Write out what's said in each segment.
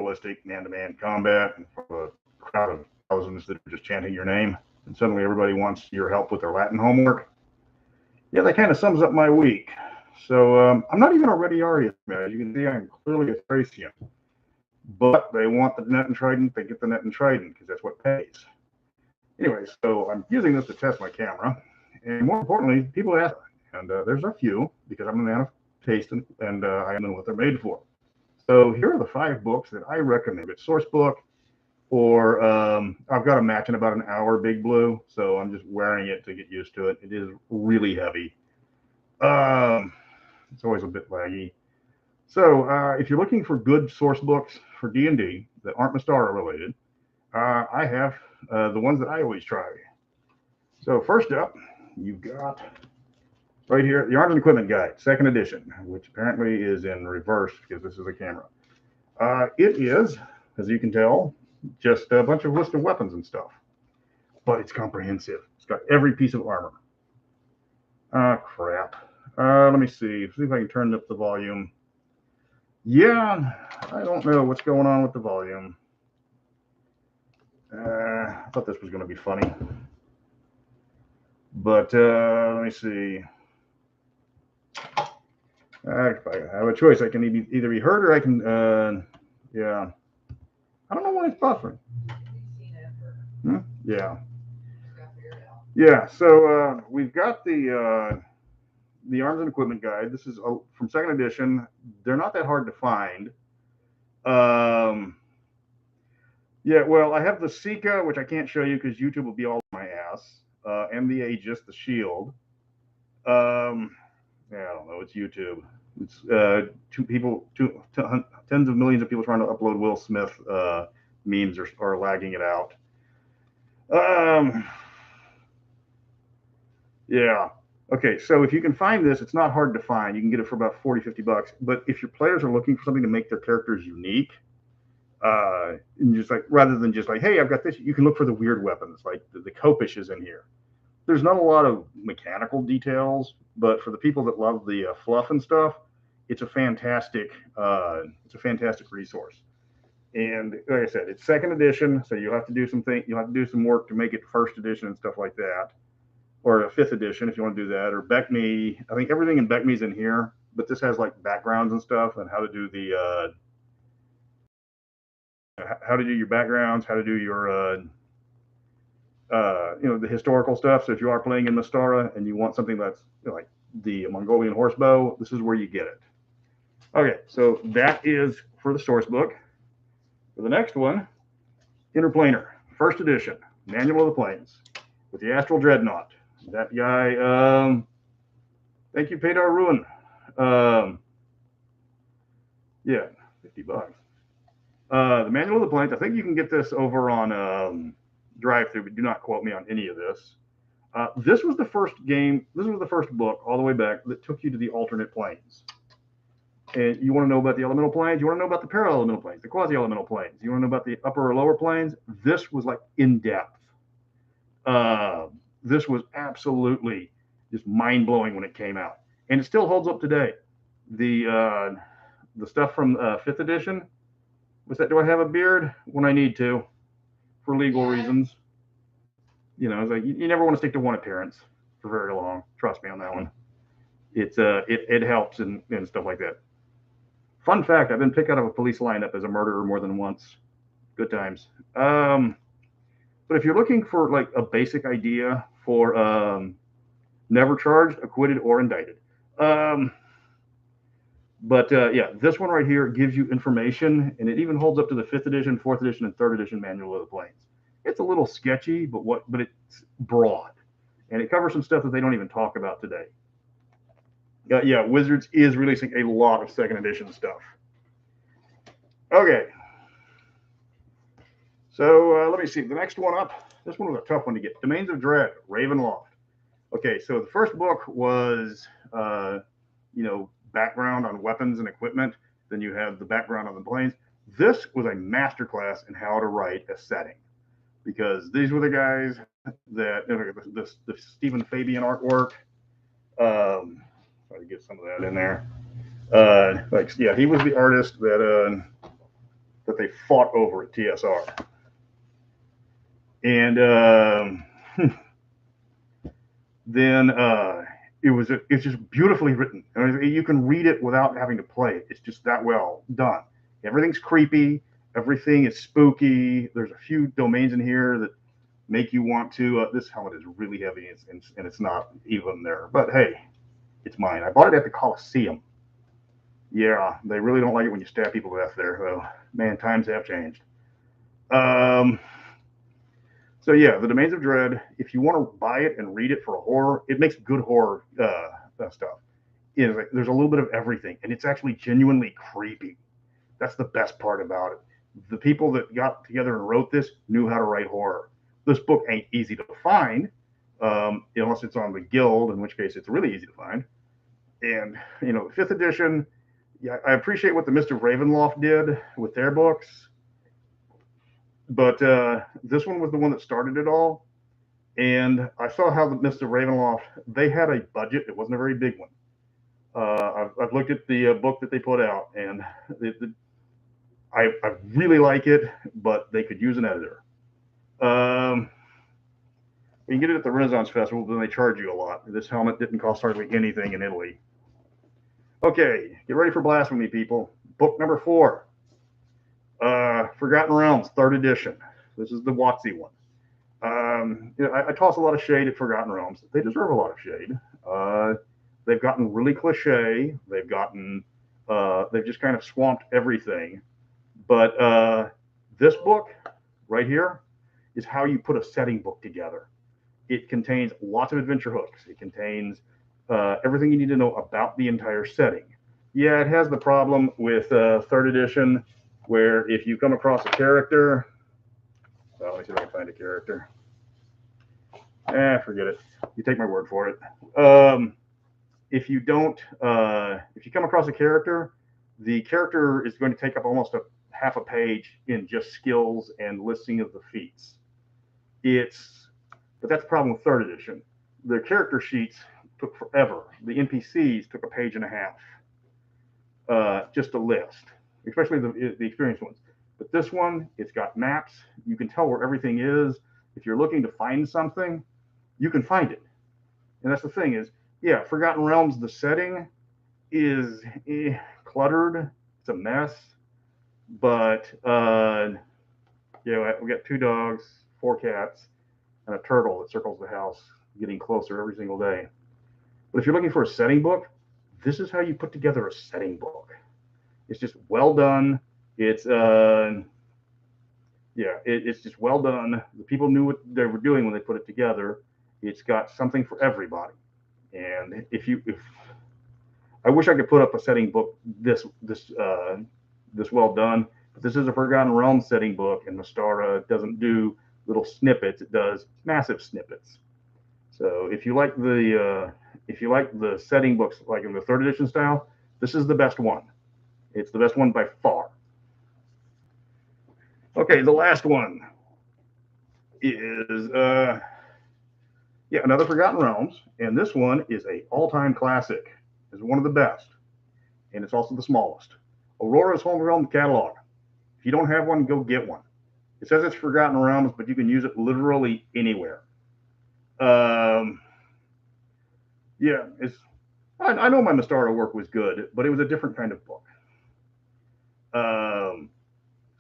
realistic man-to-man combat in front of a crowd of thousands that are just chanting your name, and suddenly everybody wants your help with their Latin homework. Yeah, that kind of sums up my week. So I'm not even a Ready Aria. As you can see, I'm clearly a Thracian. But they want the net and trident, they get the net and trident because that's what pays. Anyway, so I'm using this to test my camera. And more importantly, people ask, and there's a few, because I'm a man of taste and I know what they're made for. So here are the 5 books that I recommend. It's Sourcebook, or I've got a match in about an hour, Big Blue, so I'm just wearing it to get used to it. It is really heavy. It's always a bit laggy. So if you're looking for good source books for D&D that aren't Mystara related, I have the ones that I always try. So first up, you've got right here, the Arms and Equipment Guide, 2nd edition, which apparently is in reverse because this is a camera. It is, as you can tell, just a bunch of list of weapons and stuff, but it's comprehensive. It's got every piece of armor. Crap. Let me see if I can turn up the volume. Yeah, I don't know what's going on with the volume. I thought this was going to be funny. But let me see. If I have a choice, I can either be heard or I can, yeah. I don't know why it's buffering. Yeah. Yeah, so we've got the Arms and Equipment Guide. This is from 2nd edition. They're not that hard to find. Yeah, well, I have the Sika, which I can't show you because YouTube will be all my ass, and the Aegis, the shield. Yeah, I don't know. It's YouTube. It's tens of millions of people trying to upload Will Smith memes are lagging it out. Yeah. Okay, so if you can find this, it's not hard to find. You can get it for about 40, 50 bucks. But if your players are looking for something to make their characters unique, and just like rather than just like, hey, I've got this, you can look for the weird weapons. Like the Copish is in here. There's not a lot of mechanical details, but for the people that love the fluff and stuff, it's a fantastic resource. And like I said, it's 2nd edition, so you'll have to do some work to make it 1st edition and stuff like that, or a 5th edition if you want to do that, or BECME. I think everything in BECME is in here, but this has like backgrounds and stuff and how to do the your backgrounds, how to do your the historical stuff. So if you are playing in Mystara and you want something that's like the Mongolian horsebow, this is where you get it. Okay, so that is for the source book. For the next one, Interplanar, 1st edition, Manual of the Planes, with the Astral Dreadnought. That guy, thank you, Pedar Ruin. Yeah, 50 bucks. The Manual of the Planes, I think you can get this over on drive-through, but do not quote me on any of this. This was the first book all the way back that took you to the alternate planes. And you want to know about the elemental planes, you want to know about the parallel elemental planes, the quasi-elemental planes, you want to know about the upper or lower planes. This was like in-depth. This was absolutely just mind-blowing when it came out. And it still holds up today. The stuff from 5th edition, was that, do I have a beard? When I need to, for legal reasons. You know, it's like you never want to stick to one appearance for very long. Trust me on that one. It helps and stuff like that. Fun fact, I've been picked out of a police lineup as a murderer more than once. Good times. But if you're looking for like a basic idea for never charged, acquitted, or indicted. Yeah, this one right here gives you information, and it even holds up to the 5th edition, 4th edition, and 3rd edition Manual of the Planes. It's a little sketchy, but it's broad, and it covers some stuff that they don't even talk about today. Yeah, Wizards is releasing a lot of 2nd edition stuff. Okay. So let me see. The next one up, this one was a tough one to get. Domains of Dread, Ravenloft. Okay, so the first book was, background on weapons and equipment. Then you have the background on the planes. This was a masterclass in how to write a setting, because these were the guys that the Stephen Fabian artwork. Try to get some of that in there. He was the artist that that they fought over at TSR. And then it's just beautifully written. I mean, you can read it without having to play it. It's just that well done. Everything's creepy. Everything is spooky. There's a few domains in here that make you want to. This helmet is really heavy, and it's not even there. But hey, it's mine. I bought it at the Coliseum. Yeah, they really don't like it when you stab people to death there, though. Man, times have changed. So yeah, the Domains of Dread. If you want to buy it and read it for a horror, it makes good horror stuff. There's a little bit of everything, and it's actually genuinely creepy. That's the best part about it. The people that got together and wrote this knew how to write horror. This book ain't easy to find, unless it's on the Guild, in which case it's really easy to find. And, 5th edition, yeah, I appreciate what the Mr. Ravenloft did with their books, but this one was the one that started it all. And I saw how the Mr. Ravenloft, they had a budget. It wasn't a very big one. I've looked at the book that they put out, and I really like it, but they could use an editor. You can get it at the Renaissance Festival, then they charge you a lot. This helmet didn't cost hardly anything in Italy. Okay, get ready for blasphemy, people. Book number 4, Forgotten Realms, 3rd edition. This is the WOTC one. I toss a lot of shade at Forgotten Realms. They deserve a lot of shade. They've gotten really cliche. They've just kind of swamped everything. But this book right here is how you put a setting book together. It contains lots of adventure hooks. It contains everything you need to know about the entire setting. Yeah, it has the problem with 3rd edition, where if you come across a character, let me see if I can find a character. Forget it. You take my word for it. If you come across a character, the character is going to take up almost half a page in just skills and listing of the feats. But that's the problem with 3rd edition. The character sheets took forever. The NPCs took a page and a half just to list, especially the experienced ones. But this one, it's got maps. You can tell where everything is. If you're looking to find something, you can find it. And that's the thing is, yeah, Forgotten Realms, the setting is cluttered. It's a mess. But we got 2 dogs, 4 cats, and a turtle that circles the house, getting closer every single day. But if you're looking for a setting book, this is how you put together a setting book. It's just well done. It's it's just well done. The people knew what they were doing when they put it together. It's got something for everybody. And if I wish I could put up a setting book this well done, but this is a Forgotten Realms setting book, and Mystara doesn't do little snippets; it does massive snippets. So if you like the setting books like in the 3rd edition style, this is the best one. It's the best one by far. Okay, the last one is another Forgotten Realms, and this one is a all-time classic. It's one of the best, and it's also the smallest. Aurora's Home Realm Catalog. If you don't have one, go get one. It says it's Forgotten Realms, but you can use it literally anywhere. I know my Mystara work was good, but it was a different kind of book.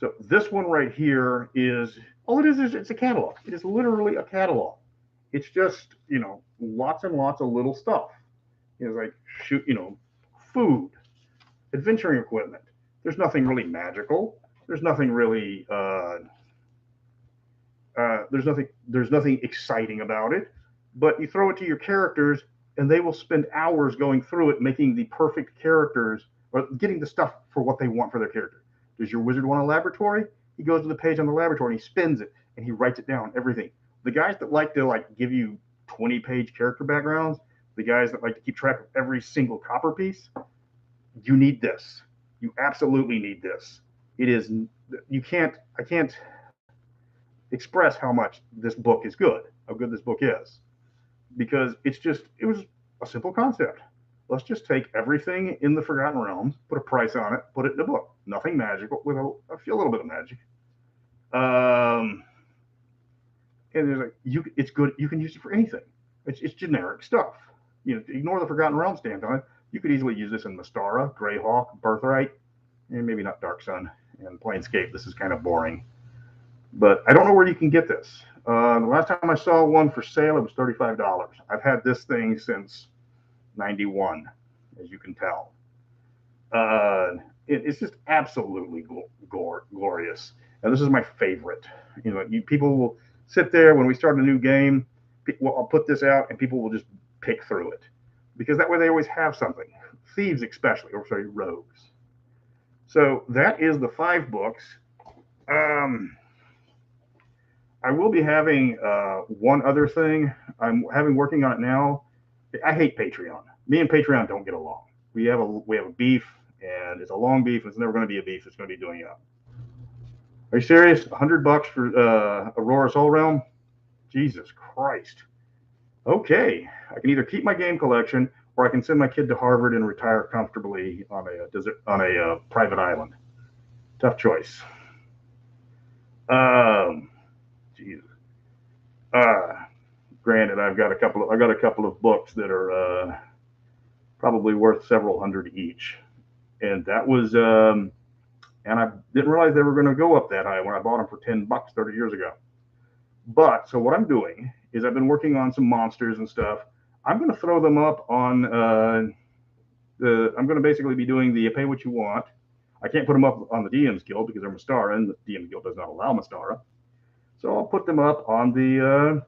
So this one right here is, all it is it's a catalog. It is literally a catalog. It's just, lots and lots of little stuff. It's like food, adventuring equipment. There's nothing really magical. There's nothing really there's nothing exciting about it. But you throw it to your characters, and they will spend hours going through it, making the perfect characters, or getting the stuff for what they want for their character. Does your wizard want a laboratory? He goes to the page on the laboratory, and he spins it, and he writes it down, everything. The guys that like to give you 20-page character backgrounds, the guys that like to keep track of every single copper piece, you need this. You absolutely need this. It is, I can't express how much this book is good, how good this book is, because it was a simple concept. let's just take everything in the Forgotten Realms, put a price on it, put it in a book. Nothing magical, with a little bit of magic. And there's it's good. You can use it for anything. It's generic stuff. Ignore the Forgotten Realms standpoint. You could easily use this in Mystara, Greyhawk, Birthright, and maybe not Dark Sun and Planescape. This is kind of boring. But I don't know where you can get this. The last time I saw one for sale, it was $35. I've had this thing since '91, as you can tell. It's just absolutely glorious. And this is my favorite. People will sit there when we start a new game. I'll put this out, and people will just pick through it, because that way they always have something. Thieves, especially, or sorry, rogues. So that is the 5 books. I will be having one other thing. I'm working on it now. I hate Patreon. Me and Patreon don't get along. We have a beef, and it's a long beef. It's never going to be a beef. It's going to be doing up. Are you serious? $100 for Aurora Soul Realm? Jesus Christ. Okay, I can either keep my game collection, or I can send my kid to Harvard and retire comfortably on a private island. Tough choice. Jesus. Granted, I've got a couple of books that are probably worth several hundred each, and that was and I didn't realize they were going to go up that high when I bought them for $10 30 years ago. But so what I'm doing is I've been working on some monsters and stuff. I'm going to throw them up on I'm going to basically be doing the pay what you want. I can't put them up on the DM's Guild because they're Mystara, and the DM's Guild does not allow Mystara. So I'll put them up on the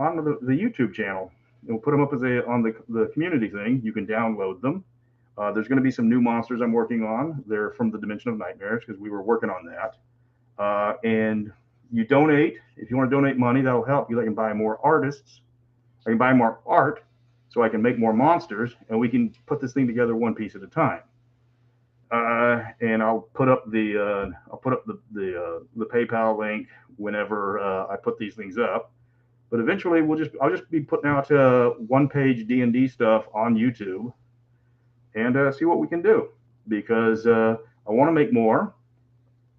YouTube channel. We'll put them up on the community thing. You can download them. There's going to be some new monsters I'm working on. They're from the Dimension of Nightmares, because we were working on that. And you donate. If you want to donate money, that'll help you. I can buy more artists. I can buy more art, so I can make more monsters, and we can put this thing together one piece at a time. And I'll put up the PayPal link whenever I put these things up. But eventually, I'll just be putting out one-page D&D stuff on YouTube, and see what we can do, because I want to make more,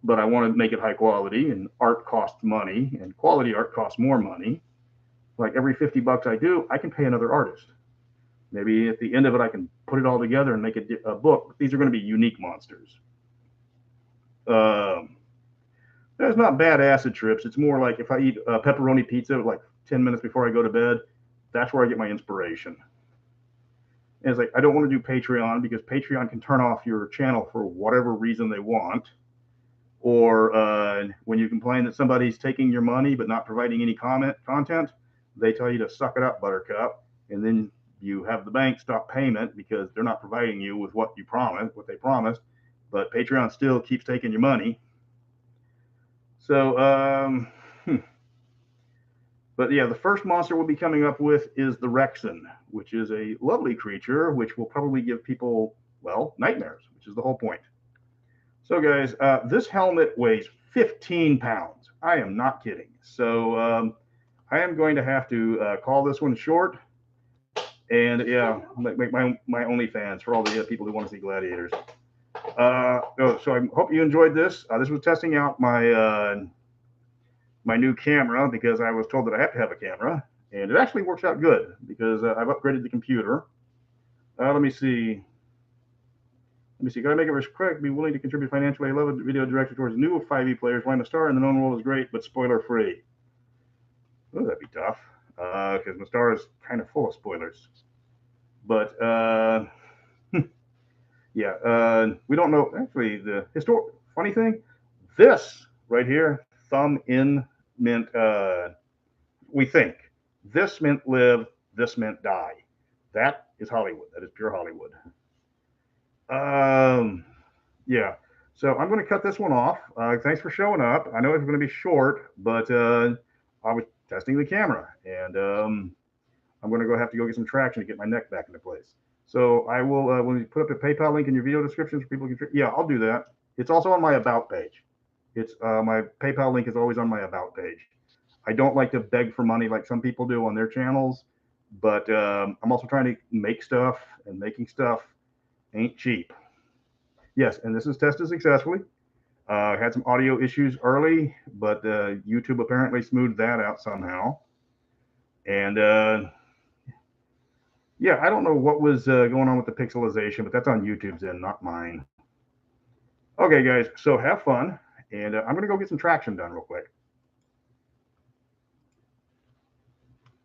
but I want to make it high quality, and art costs money, and quality art costs more money. Like every $50 I do, I can pay another artist. Maybe at the end of it, I can put it all together and make a book. These are going to be unique monsters. That's not bad acid trips. It's more like if I eat pepperoni pizza like 10 minutes before I go to bed, that's where I get my inspiration. And it's like, I don't want to do Patreon, because Patreon can turn off your channel for whatever reason they want. Or when you complain that somebody's taking your money but not providing any content, they tell you to suck it up, Buttercup. And then you have the bank stop payment because they're not providing you with what they promised. But Patreon still keeps taking your money. So, but yeah, the first monster we'll be coming up with is the Rexen, which is a lovely creature, which will probably give people, well, nightmares, which is the whole point. So guys, this helmet weighs 15 pounds. I am not kidding. So I am going to have to call this one short. And yeah, make my OnlyFans for all the people who want to see gladiators. So I hope you enjoyed this. This was testing out my my new camera, because I was told that I have to have a camera, and it actually works out good because I've upgraded the computer. Let me see. Got to make it quick. Be willing to contribute financially. I love a video directed towards new 5e players. Why Mystara in the known world is great, but spoiler free. Oh, that'd be tough, because Mystara is kind of full of spoilers. But yeah, we don't know. Actually, the funny thing, this right here, thumb in meant we think. This meant live. This meant die. That is Hollywood. That is pure Hollywood. Yeah. So I'm going to cut this one off. Thanks for showing up. I know it's going to be short, but I was testing the camera, and I'm going to have to go get some traction to get my neck back into place. So I will, when you put up a PayPal link in your video descriptions for people can, yeah, I'll do that. It's also on my About page. It's my PayPal link is always on my About page. I don't like to beg for money like some people do on their channels, but I'm also trying to make stuff, and making stuff ain't cheap. Yes, and this is tested successfully. Had some audio issues early, but YouTube apparently smoothed that out somehow. And yeah, I don't know what was going on with the pixelization, but that's on YouTube's end, not mine. Okay, guys, so have fun, and I'm going to go get some traction done real quick.